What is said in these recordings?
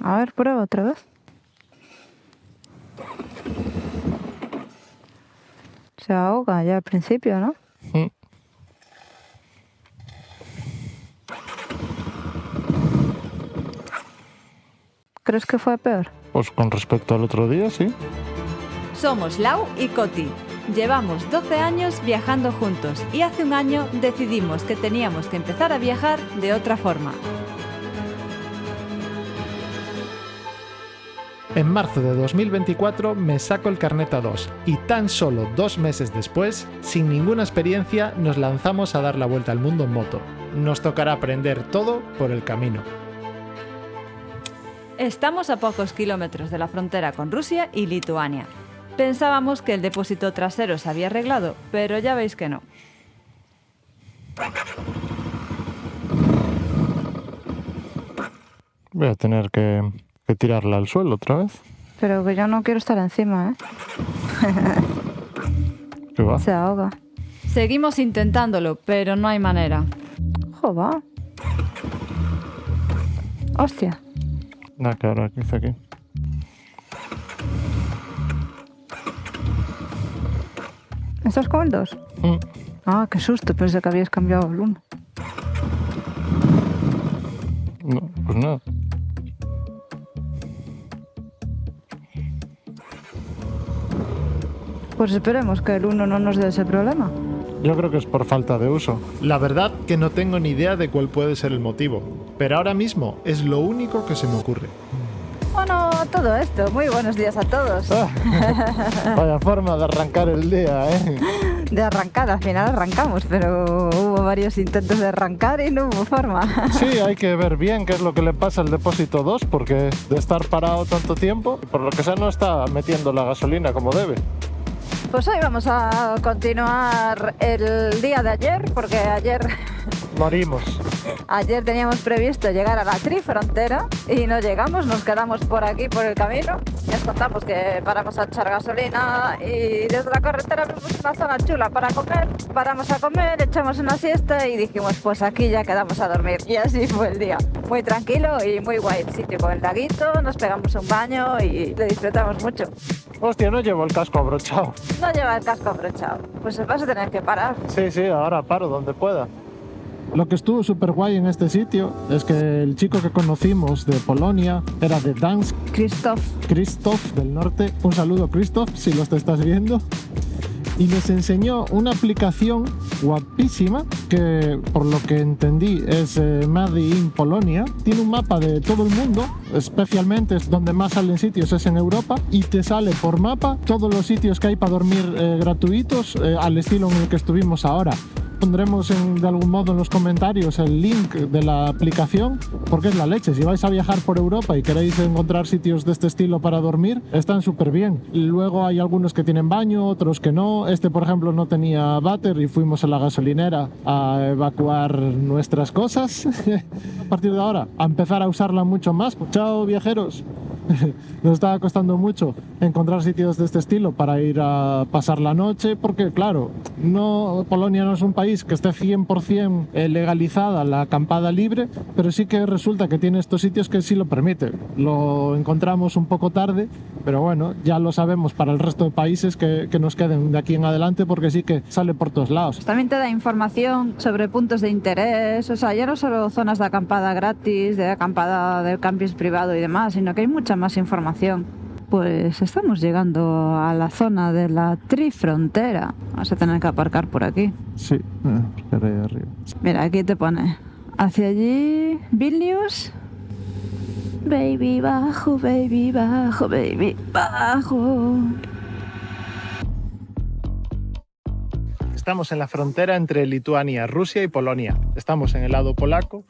A ver, prueba otra vez. Se ahoga ya al principio, ¿no? ¿Crees que fue peor? Pues con respecto al otro día, sí. Somos Lau y Coti. Llevamos 12 años viajando juntos y hace un año decidimos que teníamos que empezar a viajar de otra forma. En marzo de 2024 me saco el carnet A2 y tan solo 2 meses después, sin ninguna experiencia, nos lanzamos a dar la vuelta al mundo en moto. Nos tocará aprender todo por el camino. Estamos a pocos kilómetros de la frontera con Rusia y Lituania. Pensábamos que el depósito trasero se había arreglado, pero ya veis que no. Voy a tener que tirarla al suelo otra vez. Pero que yo no quiero estar encima, ¿eh? ¿Qué va? Se ahoga. Seguimos intentándolo, pero no hay manera. Joder. Hostia. Nada, que ahora que hice aquí. ¿Estás con el 2? Ah, qué susto, pensé que habías cambiado el 1. No, pues nada. Pues esperemos que el 1 no nos dé ese problema. Yo creo que es por falta de uso. La verdad que no tengo ni idea de cuál puede ser el motivo, pero ahora mismo es lo único que se me ocurre. Bueno, todo esto. Muy buenos días a todos. Vaya forma de arrancar el día, ¿eh? De arrancar, al final arrancamos, pero hubo varios intentos de arrancar y no hubo forma. Sí, hay que ver bien qué es lo que le pasa al depósito 2, porque de estar parado tanto tiempo, por lo que sea no está metiendo la gasolina como debe. Pues hoy vamos a continuar el día de ayer, porque Morimos. ayer teníamos previsto llegar a la Trifrontera y no llegamos, nos quedamos por aquí, por el camino. Ya os contamos que paramos a echar gasolina y desde la carretera vimos una zona chula para comer. Paramos a comer, echamos una siesta y dijimos, pues aquí ya quedamos a dormir. Y así fue el día. Muy tranquilo y muy guay el sitio con el laguito, nos pegamos un baño y lo disfrutamos mucho. Hostia, no llevo el casco abrochado. No lleva el casco abrochado, pues vas a tener que parar. Sí, ahora paro donde pueda. Lo que estuvo súper guay en este sitio es que el chico que conocimos de Polonia era de Gdansk, Krzysztof del norte. Un saludo, Krzysztof, si lo estás viendo. Y nos enseñó una aplicación guapísima que, por lo que entendí, es Made in Polonia. Tiene un mapa de todo el mundo, especialmente es donde más salen sitios es en Europa, y te sale por mapa todos los sitios que hay para dormir gratuitos al estilo en el que estuvimos ahora. Pondremos de algún modo en los comentarios el link de la aplicación, porque es la leche. Si vais a viajar por Europa y queréis encontrar sitios de este estilo para dormir, están súper bien. Luego hay algunos que tienen baño, otros que no. Este, por ejemplo, no tenía váter y fuimos a la gasolinera a evacuar nuestras cosas. A partir de ahora, a empezar a usarla mucho más. Chao, viajeros. Nos estaba costando mucho encontrar sitios de este estilo para ir a pasar la noche, porque claro, Polonia no es un país que esté 100% legalizada la acampada libre, pero sí que resulta que tiene estos sitios que sí lo permiten. Lo encontramos un poco tarde, pero bueno, ya lo sabemos para el resto de países que nos queden de aquí en adelante, porque sí que sale por todos lados. También te da información sobre puntos de interés, o sea, ya no solo zonas de acampada gratis, de acampada del camping privado y demás, sino que hay mucha más información. Pues estamos llegando a la zona de la Trifrontera. Vamos a tener que aparcar por aquí. Sí, por ahí arriba. Mira, aquí te pone, hacia allí, Vilnius. Baby, bajo, baby, bajo, baby, bajo. Estamos en la frontera entre Lituania, Rusia y Polonia. Estamos en el lado polaco,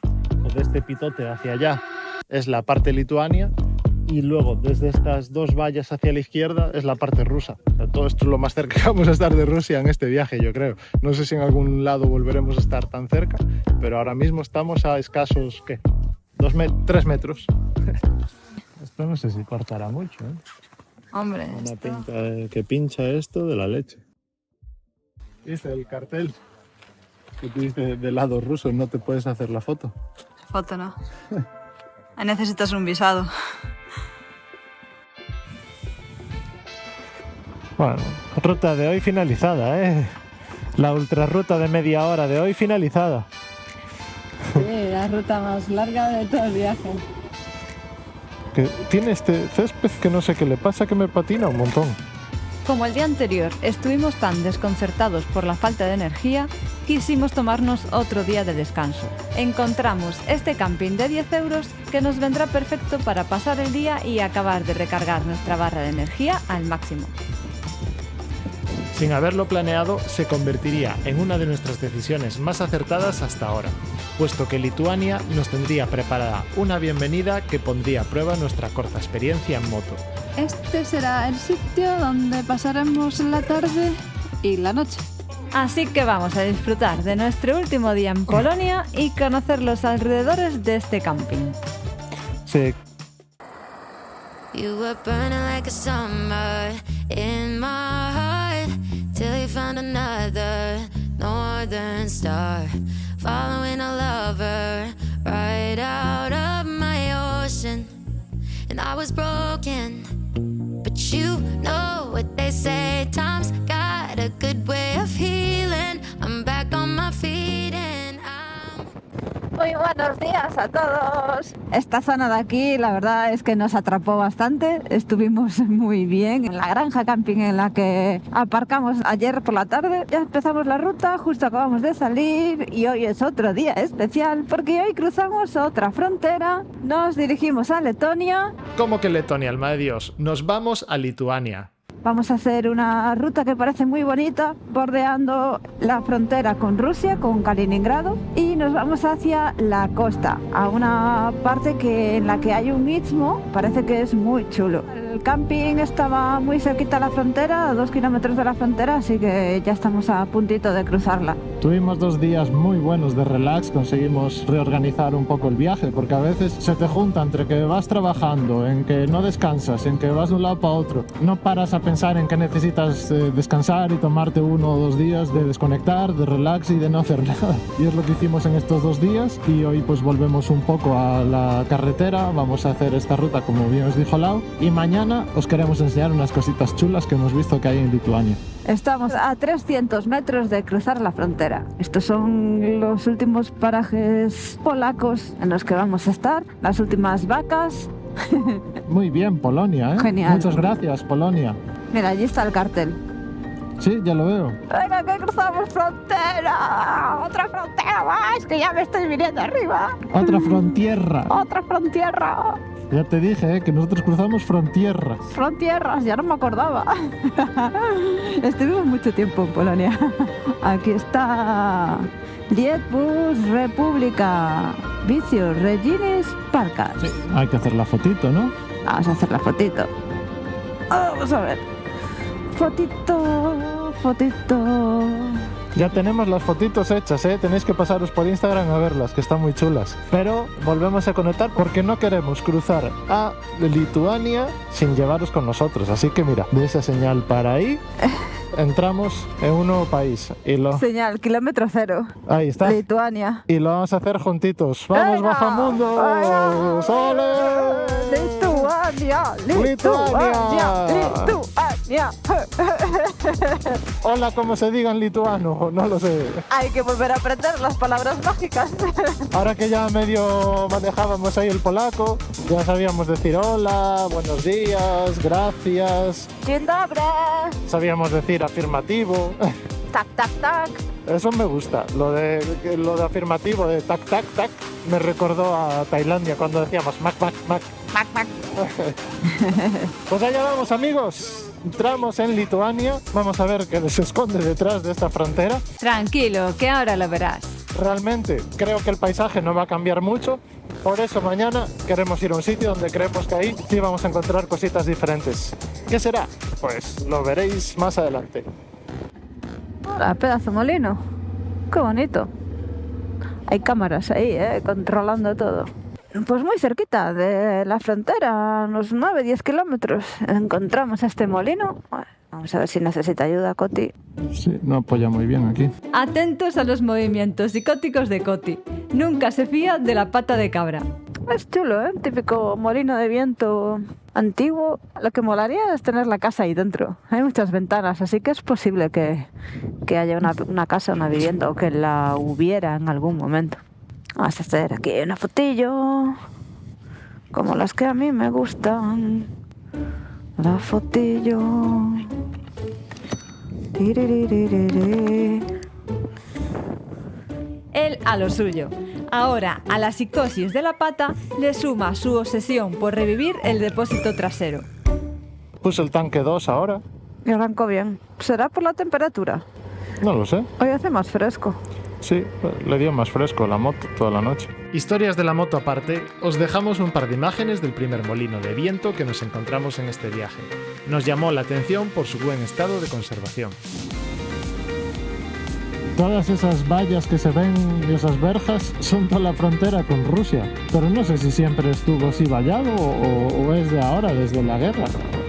de este pitote hacia allá es la parte Lituania, y luego desde estas dos vallas hacia la izquierda es la parte rusa. O sea, todo esto es lo más cerca que vamos a estar de Rusia en este viaje, yo creo. No sé si en algún lado volveremos a estar tan cerca, pero ahora mismo estamos a escasos, ¿qué? 3 metros. Esto no sé si cortará mucho, ¿eh? Hombre, Una pinta que pincha esto de la leche. ¿Viste el cartel? Que te dice de lado ruso, no te puedes hacer la foto. Foto no. Ahí necesitas un visado. Bueno, ruta de hoy finalizada, ¿eh? La ultrarruta de media hora de hoy finalizada. Sí, la ruta más larga de todo el viaje. Que tiene este césped que no sé qué le pasa, que me patina un montón. Como el día anterior estuvimos tan desconcertados por la falta de energía, quisimos tomarnos otro día de descanso. Encontramos este camping de 10 euros que nos vendrá perfecto para pasar el día y acabar de recargar nuestra barra de energía al máximo. Sin haberlo planeado, se convertiría en una de nuestras decisiones más acertadas hasta ahora, puesto que Lituania nos tendría preparada una bienvenida que pondría a prueba nuestra corta experiencia en moto. Este será el sitio donde pasaremos la tarde y la noche. Así que vamos a disfrutar de nuestro último día en Polonia y conocer los alrededores de este camping. Sí. You were burning like a summer in my heart till you found another northern star, following a lover right out of my ocean. And I was broken, but you know what they say, time's got a good way of healing. I'm back on my feet and Muy buenos días a todos. Esta zona de aquí, la verdad es que nos atrapó bastante. Estuvimos muy bien en la granja camping en la que aparcamos ayer por la tarde. Ya empezamos la ruta, justo acabamos de salir y hoy es otro día especial porque hoy cruzamos otra frontera. Nos dirigimos a Letonia. ¿Cómo que Letonia, alma de Dios? Nos vamos a Lituania. Vamos a hacer una ruta que parece muy bonita, bordeando la frontera con Rusia, con Kaliningrado, y nos vamos hacia la costa, a una parte en la que hay un istmo, parece que es muy chulo. El camping estaba muy cerquita de la frontera, a 2 kilómetros de la frontera, así que ya estamos a puntito de cruzarla. Tuvimos 2 días muy buenos de relax, conseguimos reorganizar un poco el viaje, porque a veces se te junta entre que vas trabajando, en que no descansas, en que vas de un lado para otro, no paras a pensar en que necesitas descansar y tomarte 1 o 2 días de desconectar, de relax y de no hacer nada. Y es lo que hicimos en estos 2 días y hoy pues volvemos un poco a la carretera, vamos a hacer esta ruta como bien os dijo Lau y mañana os queremos enseñar unas cositas chulas que hemos visto que hay en Lituania. Estamos a 300 metros de cruzar la frontera. Estos son los últimos parajes polacos en los que vamos a estar, las últimas vacas. Muy bien, Polonia, ¿eh? Genial. Muchas gracias, Polonia. Mira, allí está el cartel. Sí, ya lo veo. ¡Venga, que cruzamos frontera! ¡Otra frontera más! ¡Que ya me estoy viniendo arriba! Otra frontierra. ¡Otra frontierra! Ya te dije, que nosotros cruzamos frontierras. Frontierras, ya no me acordaba. Estuvimos mucho tiempo en Polonia. Aquí está Lietuvos República, Vicios Reginis Parkas. Sí, hay que hacer la fotito, ¿no? Vamos a hacer la fotito. Vamos a ver. Fotito, fotito. Ya tenemos las fotitos hechas, ¿eh? Tenéis que pasaros por Instagram a verlas, que están muy chulas. Pero volvemos a conectar porque no queremos cruzar a Lituania sin llevaros con nosotros. Así que mira, de esa señal para ahí, entramos en un nuevo país. Y Señal, kilómetro 0. Ahí está. Lituania. Y lo vamos a hacer juntitos. ¡Vamos, ¡Venga! Bajamundo! ¡Sole! Lituania, Lituania, Lituania. Hola, como se diga en lituano, no lo sé. Hay que volver a aprender las palabras mágicas. Ahora que ya medio manejábamos ahí el polaco, ya sabíamos decir hola, buenos días, gracias. Dzień dobry. Sabíamos decir afirmativo. Tac, tac, tac. Eso me gusta. Lo de afirmativo, de tac, tac, tac, me recordó a Tailandia cuando decíamos mac, mac, mac. Mac, mac. Pues allá vamos, amigos. Entramos en Lituania. Vamos a ver qué se esconde detrás de esta frontera. Tranquilo, que ahora lo verás. Realmente creo que el paisaje no va a cambiar mucho. Por eso mañana queremos ir a un sitio donde creemos que ahí sí vamos a encontrar cositas diferentes. ¿Qué será? Pues lo veréis más adelante. Hola, pedazo molino. Qué bonito. Hay cámaras ahí, controlando todo. Pues muy cerquita de la frontera, unos 9-10 kilómetros, encontramos este molino. Bueno, vamos a ver si necesita ayuda, Coti. Sí, no apoya muy bien aquí. Atentos a los movimientos psicóticos de Coti. Nunca se fía de la pata de cabra. Es chulo, ¿eh? Típico molino de viento antiguo. Lo que molaría es tener la casa ahí dentro. Hay muchas ventanas, así que es posible que haya una casa, una vivienda, o que la hubiera en algún momento. Vamos a hacer aquí una fotillo, como las que a mí me gustan. La fotillo. Tiriririri. Él a lo suyo. Ahora, a la psicosis de la pata le suma su obsesión por revivir el depósito trasero. Puse el tanque 2 ahora. Y arrancó bien. ¿Será por la temperatura? No lo sé. Hoy hace más fresco. Sí, le dio más fresco a la moto toda la noche. Historias de la moto aparte, os dejamos un par de imágenes del primer molino de viento que nos encontramos en este viaje. Nos llamó la atención por su buen estado de conservación. Todas esas vallas que se ven y esas verjas son toda la frontera con Rusia. Pero no sé si siempre estuvo así vallado o es de ahora, desde la guerra.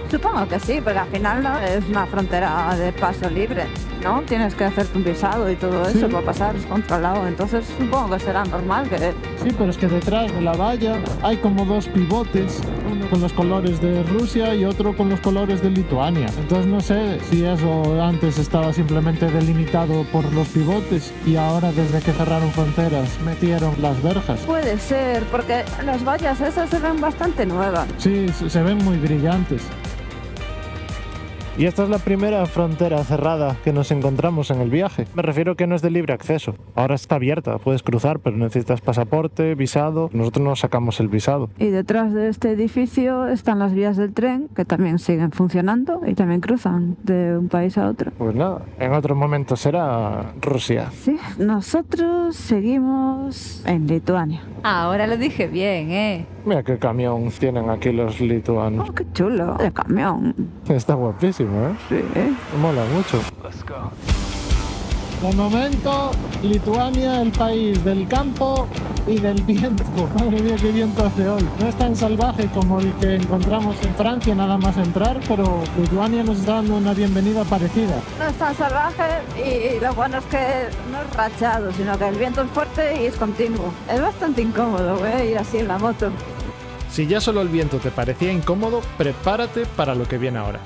Supongo que sí, porque al final no es una frontera de paso libre, ¿no? Tienes que hacerte un visado y todo eso para pasar, es controlado. Entonces supongo que será normal que... Sí, pero es que detrás de la valla hay como dos pivotes, uno con los colores de Rusia y otro con los colores de Lituania. Entonces no sé si eso antes estaba simplemente delimitado por los pivotes y ahora desde que cerraron fronteras metieron las verjas. Puede ser, porque las vallas esas se ven bastante nuevas. Sí, se ven muy brillantes. Y esta es la primera frontera cerrada que nos encontramos en el viaje. Me refiero que no es de libre acceso. Ahora está abierta, puedes cruzar, pero necesitas pasaporte, visado. Nosotros no sacamos el visado. Y detrás de este edificio están las vías del tren, que también siguen funcionando y también cruzan de un país a otro. Pues nada, en otro momento será Rusia. Sí, nosotros seguimos en Lituania. Ahora lo dije bien, ¿eh? Mira qué camión tienen aquí los lituanos. Oh, qué chulo, el camión. Está guapísimo, ¿eh? Sí. Mola mucho. De momento, Lituania, el país del campo y del viento. Madre mía, qué viento hace hoy. No es tan salvaje como el que encontramos en Francia, nada más entrar, pero Lituania nos está dando una bienvenida parecida. No es tan salvaje y lo bueno es que no es rachado, sino que el viento es fuerte y es continuo. Es bastante incómodo, ir así en la moto. Si ya solo el viento te parecía incómodo, prepárate para lo que viene ahora.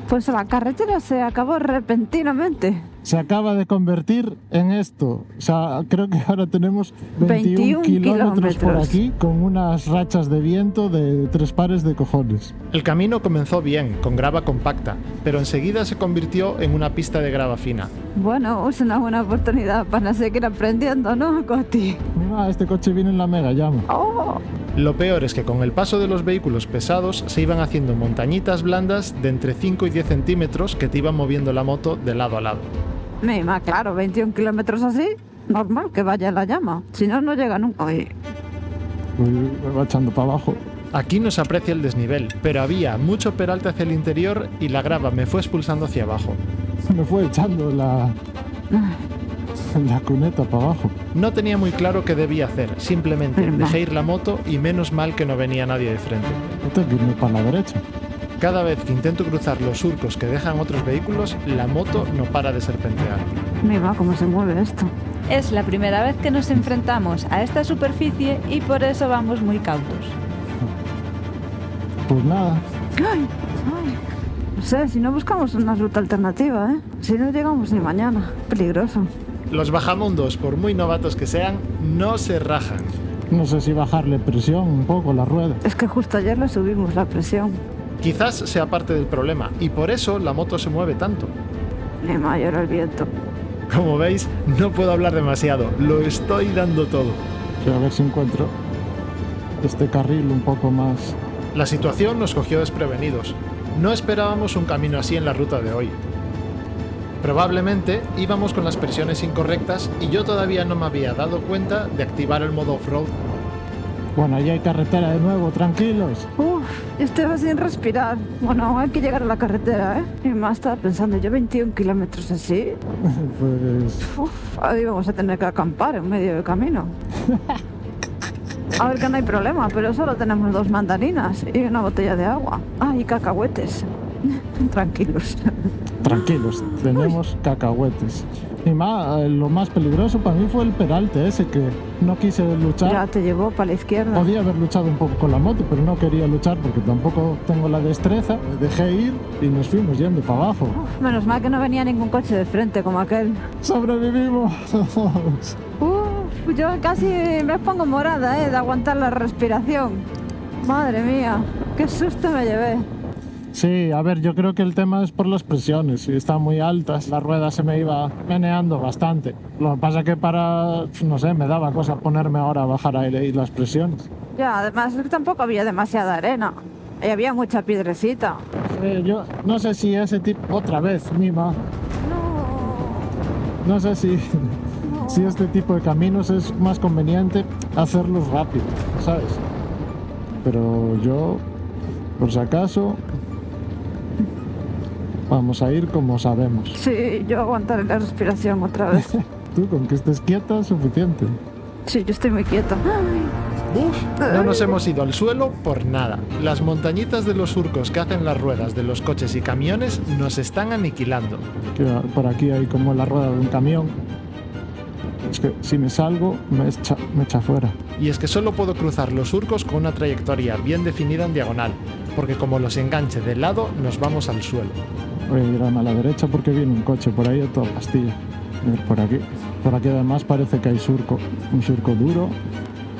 Pues la carretera se acabó repentinamente. Se acaba de convertir en esto. O sea, creo que ahora tenemos 21 kilómetros por aquí con unas rachas de viento de 3 pares de cojones. El camino comenzó bien, con grava compacta, pero enseguida se convirtió en una pista de grava fina. Bueno, es una buena oportunidad para seguir aprendiendo, ¿no, Coti? Mira, este coche viene en la mega llama. ¡Oh! Lo peor es que con el paso de los vehículos pesados se iban haciendo montañitas blandas de entre 5 y 10 centímetros que te iban moviendo la moto de lado a lado. Mima, claro, 21 kilómetros así, normal que vaya la llama. Si no, no llega nunca. Uy, me va echando para abajo. Aquí no se aprecia el desnivel, pero había mucho peralte hacia el interior y la grava me fue expulsando hacia abajo. Me fue echando la cuneta para abajo. No tenía muy claro qué debía hacer, simplemente dejé ir la moto y menos mal que no venía nadie de frente. Tengo que irme para la derecha. Cada vez que intento cruzar los surcos que dejan otros vehículos, la moto no para de serpentear. Mira cómo se mueve esto. Es la primera vez que nos enfrentamos a esta superficie y por eso vamos muy cautos. Pues nada. ¡Ay! No sé, si no buscamos una ruta alternativa, ¿eh? Si no llegamos ni mañana. Peligroso. Los bajamundos, por muy novatos que sean, no se rajan. No sé si bajarle presión un poco a la rueda. Es que justo ayer le subimos la presión. Quizás sea parte del problema y por eso la moto se mueve tanto. Ni mayor el viento. Como veis, no puedo hablar demasiado, lo estoy dando todo. A ver si encuentro este carril un poco más. La situación nos cogió desprevenidos. No esperábamos un camino así en la ruta de hoy. Probablemente íbamos con las presiones incorrectas y yo todavía no me había dado cuenta de activar el modo off-road. Bueno, ya hay carretera de nuevo, tranquilos. Estoy sin respirar. Bueno, hay que llegar a la carretera, ¿eh? Y más estaba pensando, yo 21 kilómetros así. Pues... Ahí vamos a tener que acampar en medio del camino. A ver, que no hay problema, pero solo tenemos 2 mandarinas y una botella de agua. Ah, y cacahuetes. Tranquilos. Tranquilos, tenemos cacahuetes. Y lo más peligroso para mí fue el peralte ese, que no quise luchar. Ya te llevó para la izquierda. Podía haber luchado un poco con la moto, pero no quería luchar porque tampoco tengo la destreza. Me dejé ir y nos fuimos yendo para abajo. Uf, menos mal que no venía ningún coche de frente como aquel. ¡Sobrevivimos! Uf, yo casi me pongo morada, de aguantar la respiración. Madre mía, qué susto me llevé. Sí, a ver, yo creo que el tema es por las presiones. Si están muy altas, la rueda se me iba meneando bastante. Lo que pasa que no sé, me daba cosa ponerme ahora a bajar ahí las presiones. Ya, además tampoco había demasiada arena. Y había mucha piedrecita. Yo no sé si ese tipo... Otra vez, Mima. No sé si este tipo de caminos es más conveniente hacerlos rápido, ¿sabes? Pero yo, por si acaso... Vamos a ir como sabemos. Sí, yo aguantaré la respiración otra vez. Tú, con que estés quieta, es suficiente. Sí, yo estoy muy quieta. ¡Uf! No nos hemos ido al suelo por nada. Las montañitas de los surcos que hacen las ruedas de los coches y camiones nos están aniquilando. Que por aquí hay como la rueda de un camión. Es que si me salgo, me echa fuera. Y es que solo puedo cruzar los surcos con una trayectoria bien definida en diagonal, porque como los enganche de lado, nos vamos al suelo. Voy a ir a la derecha porque viene un coche por ahí a toda pastilla. A ver, por aquí. Por aquí además parece que hay surco. Un surco duro.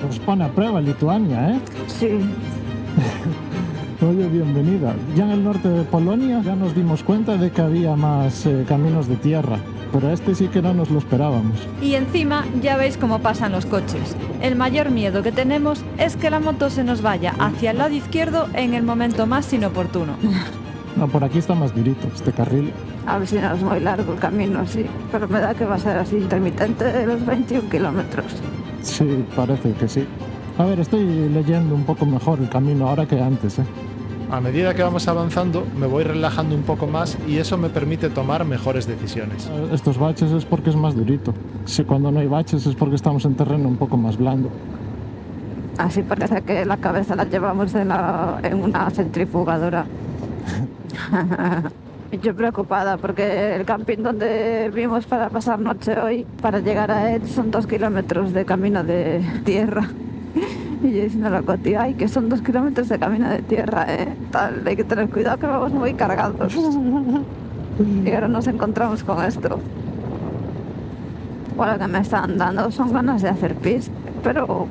Os pone a prueba Lituania, ¿eh? Sí. Oye, bienvenida. Ya en el norte de Polonia ya nos dimos cuenta de que había más caminos de tierra. Pero este sí que no nos lo esperábamos. Y encima ya veis cómo pasan los coches. El mayor miedo que tenemos es que la moto se nos vaya hacia el lado izquierdo en el momento más inoportuno. No, por aquí está más durito este carril. A ver si no es muy largo el camino, sí. Pero me da que va a ser así intermitente de los 21 kilómetros. Sí, parece que sí. A ver, estoy leyendo un poco mejor el camino ahora que antes, ¿eh? A medida que vamos avanzando, me voy relajando un poco más y eso me permite tomar mejores decisiones. Estos baches es porque es más durito. Si cuando no hay baches es porque estamos en terreno un poco más blando. Así parece que la cabeza la llevamos en una centrifugadora. Yo preocupada porque el camping donde vimos para pasar noche hoy, para llegar a él, son 2 kilómetros de camino de tierra. Y yo diciendo a la Coti, ay, que son 2 kilómetros de camino de tierra, tal, hay que tener cuidado que vamos muy cargados. Y ahora nos encontramos con esto. Bueno, lo que me están dando son ganas de hacer pis, pero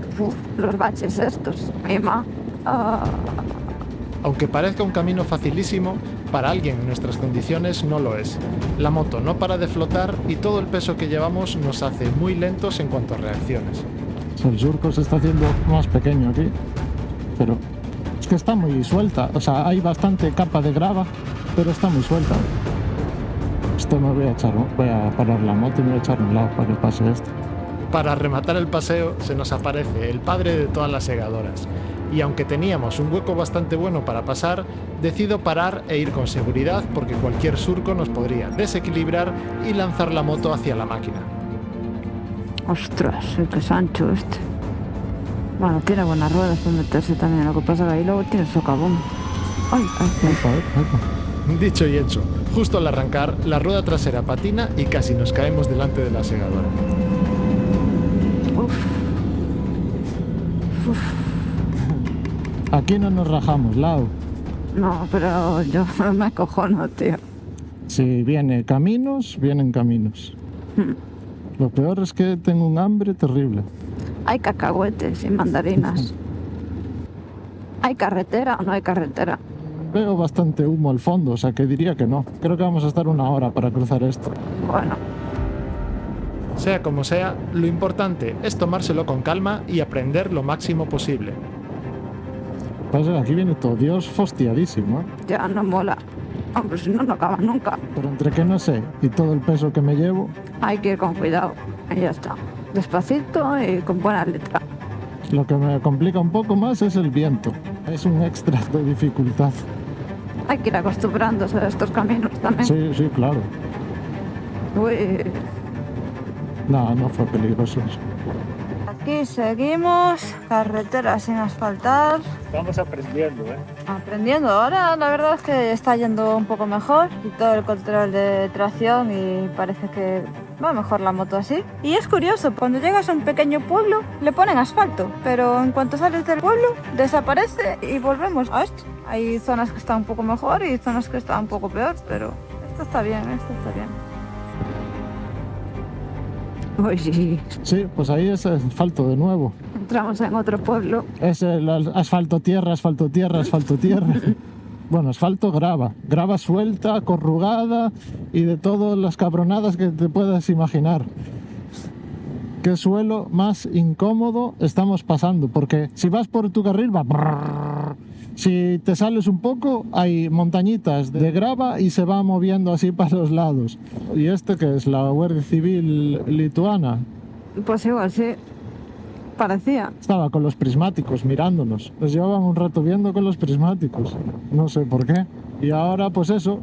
los baches estos, Mima. Aunque parezca un camino facilísimo, para alguien en nuestras condiciones no lo es. La moto no para de flotar y todo el peso que llevamos nos hace muy lentos en cuanto a reacciones. El surco se está haciendo más pequeño aquí, pero es que está muy suelta. O sea, hay bastante capa de grava, pero está muy suelta. Esto me voy a parar la moto y me voy a echar a un lado para que pase esto. Para rematar el paseo se nos aparece el padre de todas las segadoras. Y aunque teníamos un hueco bastante bueno para pasar, decido parar e ir con seguridad porque cualquier surco nos podría desequilibrar y lanzar la moto hacia la máquina. Ostras, qué sancho este. Bueno, tiene buenas ruedas para meterse también. Lo que pasa es que ahí luego tiene socavón. Ay, ay. Dicho y hecho, justo al arrancar, la rueda trasera patina y casi nos caemos delante de la segadora. Aquí no nos rajamos, Lau. No, pero yo me acojono, tío. Si vienen caminos. Lo peor es que tengo un hambre terrible. Hay cacahuetes y mandarinas. ¿Hay carretera o no hay carretera? Veo bastante humo al fondo, o sea que diría que no. Creo que vamos a estar 1 hora para cruzar esto. Bueno. Sea como sea, lo importante es tomárselo con calma y aprender lo máximo posible. Pues aquí viene todo Dios fastidiadísimo, ¿eh? Ya no mola. Hombre, si no, no acaba nunca. Pero entre que no sé y todo el peso que me llevo... Hay que ir con cuidado. Y ya está. Despacito y con buena letra. Lo que me complica un poco más es el viento. Es un extra de dificultad. Hay que ir acostumbrándose a estos caminos también. Sí, claro. Uy. No fue peligroso eso. aquí seguimos, carretera sin asfaltar. Estamos aprendiendo, ¿eh? Aprendiendo. Ahora la verdad es que está yendo un poco mejor y todo el control de tracción y parece que va mejor la moto así. Y es curioso, cuando llegas a un pequeño pueblo le ponen asfalto, pero en cuanto sales del pueblo desaparece y volvemos a esto. Hay zonas que están un poco mejor y zonas que están un poco peor, pero esto está bien, esto está bien. Uy, Sí, pues ahí es asfalto de nuevo. entramos en otro pueblo. Es el asfalto tierra, asfalto tierra, asfalto tierra. Bueno, asfalto grava suelta, corrugada y de todas las cabronadas que te puedas imaginar. ¿Qué suelo más incómodo estamos pasando? Porque si vas por tu carril va... brrr. Si te sales un poco hay montañitas de grava y se va moviendo así para los lados. ¿Y este qué es? ¿La Guardia Civil lituana? Pues igual, sí. Parecía. Estaba con los prismáticos mirándonos. Nos llevaban un rato viendo con los prismáticos. No sé por qué. Y ahora pues eso,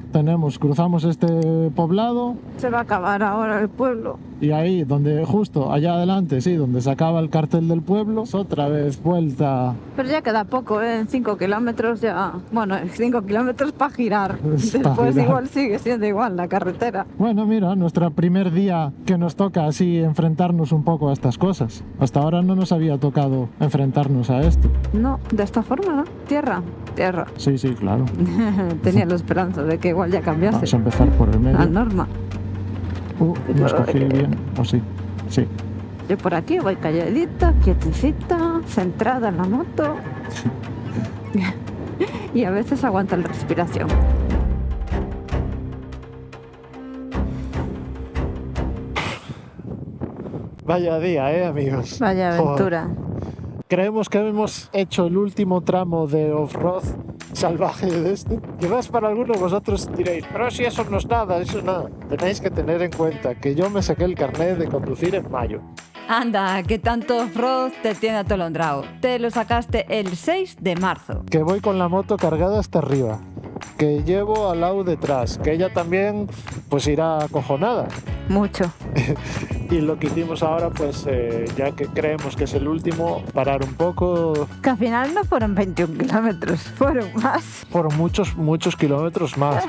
cruzamos este poblado Se va a acabar ahora el pueblo. y ahí donde justo allá adelante, sí, donde se acaba el cartel del pueblo, es otra vez vuelta. Pero ya queda poco, ¿eh? En 5 kilómetros ya... Bueno, 5 kilómetros para girar. Es pa' Después girar. igual sigue siendo igual la carretera. Bueno, mira, nuestro primer día que nos toca así enfrentarnos un poco a estas cosas. Hasta ahora no nos había tocado enfrentarnos a esto. No, de esta forma, ¿no? Tierra. Sí, sí, claro. Tenía la esperanza de que igual ya cambiase. Vamos a empezar por el La medio. norma. No escogí bien, ¿o sí? Sí. Yo por aquí voy calladita, quietecita, centrada en la moto. Y a veces aguanta la respiración. Vaya día, amigos. Vaya Joder. aventura. Creemos que hemos hecho el último tramo de off-road salvaje de este. Quizás para algunos de vosotros diréis, pero si eso no es nada, eso es nada. Tenéis que tener en cuenta que yo me saqué el carnet de conducir en mayo. Anda, que tanto off-road te tiene atolondrado. Te lo sacaste el 6 de marzo. Que voy con la moto cargada hasta arriba. Que llevo al lado detrás. Que ella también pues irá acojonada. Mucho. Y lo que hicimos ahora, pues ya que creemos que es el último, parar un poco. Que al final no fueron 21 kilómetros, fueron más. Fueron muchos kilómetros más.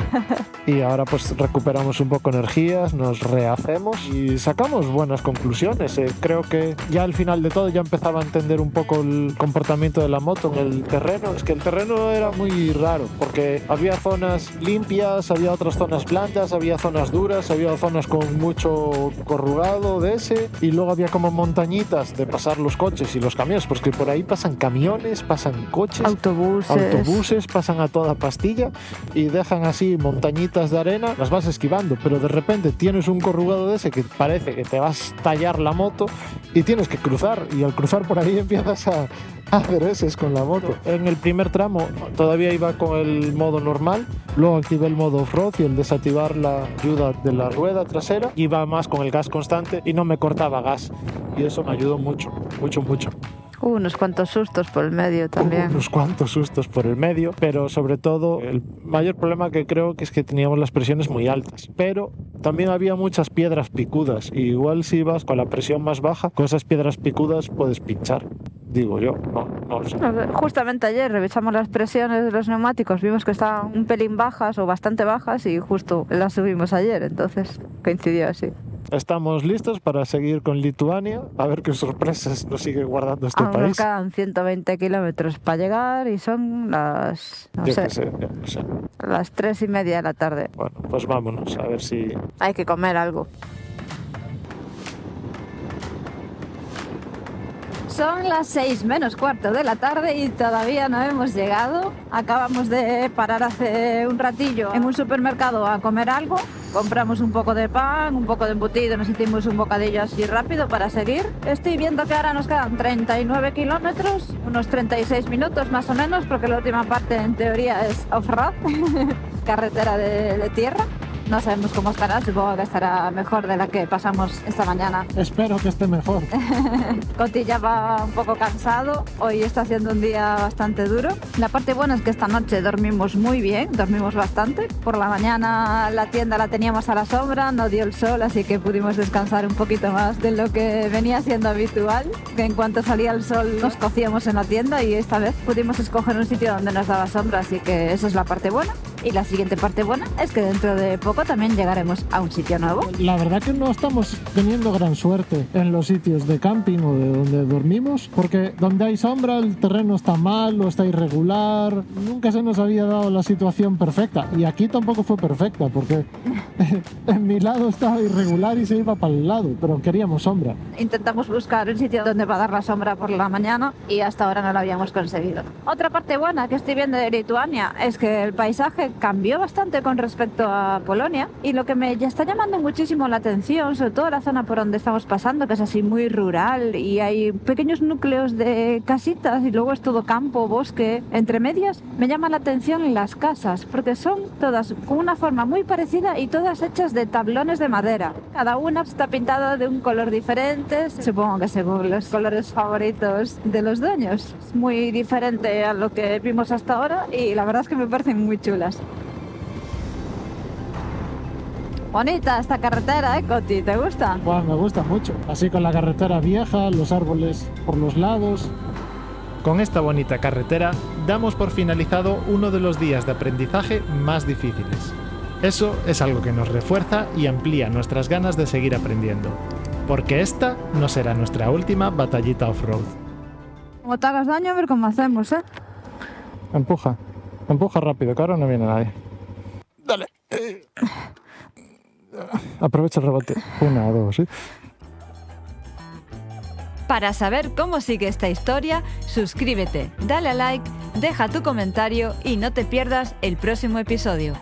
Y ahora pues recuperamos un poco energías, nos rehacemos y sacamos buenas conclusiones. Creo que ya al final de todo ya empezaba a entender un poco el comportamiento de la moto en el terreno. Es que el terreno era muy raro porque había zonas limpias, había otras zonas blandas, había zonas duras, había zonas con mucho corrugado de ese y luego había como montañitas de pasar los coches y los camiones, porque por ahí pasan camiones, pasan coches, autobuses, pasan a toda pastilla y dejan así montañitas de arena, las vas esquivando, pero de repente tienes un corrugado de ese que parece que te vas a tallar la moto y tienes que cruzar, y al cruzar por ahí empiezas a hacer eses con la moto. En el primer tramo todavía iba con el modo normal, luego activé el modo off-road y el desactivar la ayuda de la rueda trasera, iba más con el gas constante y no me cortaba gas, y eso me ayudó mucho. Unos cuantos sustos por el medio también. Unos cuantos sustos por el medio, pero sobre todo el mayor problema que creo que es que teníamos las presiones muy altas, pero también había muchas piedras picudas, y igual si vas con la presión más baja, con esas piedras picudas puedes pinchar. Digo yo, no lo sé. Justamente ayer revisamos las presiones de los neumáticos, vimos que estaban un pelín bajas o bastante bajas y justo las subimos ayer, entonces coincidió así. Estamos listos para seguir con Lituania, a ver qué sorpresas nos sigue guardando este Aún país. nos quedan 120 kilómetros para llegar y son las... no Yo sé, qué sé. las 3:30 de la tarde. Bueno, pues vámonos, a ver si... Hay que comer algo. Son las 6 menos cuarto de la tarde y todavía no hemos llegado. Acabamos de parar hace un ratillo en un supermercado a comer algo. Compramos un poco de pan, un poco de embutido, nos hicimos un bocadillo así rápido para seguir. Estoy viendo que ahora nos quedan 39 kilómetros, unos 36 minutos más o menos, porque la última parte en teoría es off-road, carretera de tierra. No sabemos cómo estará, supongo que estará mejor de la que pasamos esta mañana. Espero que esté mejor. Coti ya va un poco cansado, hoy está siendo un día bastante duro. La parte buena es que esta noche dormimos muy bien, dormimos bastante. Por la mañana la tienda la teníamos a la sombra, no dio el sol, así que pudimos descansar un poquito más de lo que venía siendo habitual. Que en cuanto salía el sol nos cocíamos en la tienda y esta vez pudimos escoger un sitio donde nos daba sombra, así que esa es la parte buena. Y la siguiente parte buena es que dentro de poco también llegaremos a un sitio nuevo. La verdad que no estamos teniendo gran suerte en los sitios de camping o de donde dormimos, porque donde hay sombra el terreno está mal o está irregular. Nunca se nos había dado la situación perfecta, y aquí tampoco fue perfecta, porque en mi lado estaba irregular y se iba para el lado, pero queríamos sombra. Intentamos buscar un sitio donde va a dar la sombra por la mañana y hasta ahora no lo habíamos conseguido. Otra parte buena que estoy viendo de Lituania es que el paisaje cambió bastante con respecto a Polonia, y lo que me ya está llamando muchísimo la atención, sobre todo la zona por donde estamos pasando, que es así muy rural y hay pequeños núcleos de casitas y luego es todo campo, bosque, entre medias, me llama la atención las casas, porque son todas con una forma muy parecida y todas hechas de tablones de madera. Cada una está pintada de un color diferente, supongo que según los colores favoritos de los dueños. Es muy diferente a lo que vimos hasta ahora y la verdad es que me parecen muy chulas. Bonita esta carretera, Coti? ¿Te gusta? Bueno, me gusta mucho. Así con la carretera vieja, los árboles por los lados. Con esta bonita carretera damos por finalizado uno de los días de aprendizaje más difíciles. Eso es algo que nos refuerza y amplía nuestras ganas de seguir aprendiendo, porque esta no será nuestra última batallita off-road. Como te hagas daño, a ver cómo hacemos, ¿eh? Empuja rápido, que ahora no viene nadie. Dale. Aprovecha el rebote. 1, 2, ¿sí? Para saber cómo sigue esta historia, suscríbete, dale a like, deja tu comentario y no te pierdas el próximo episodio.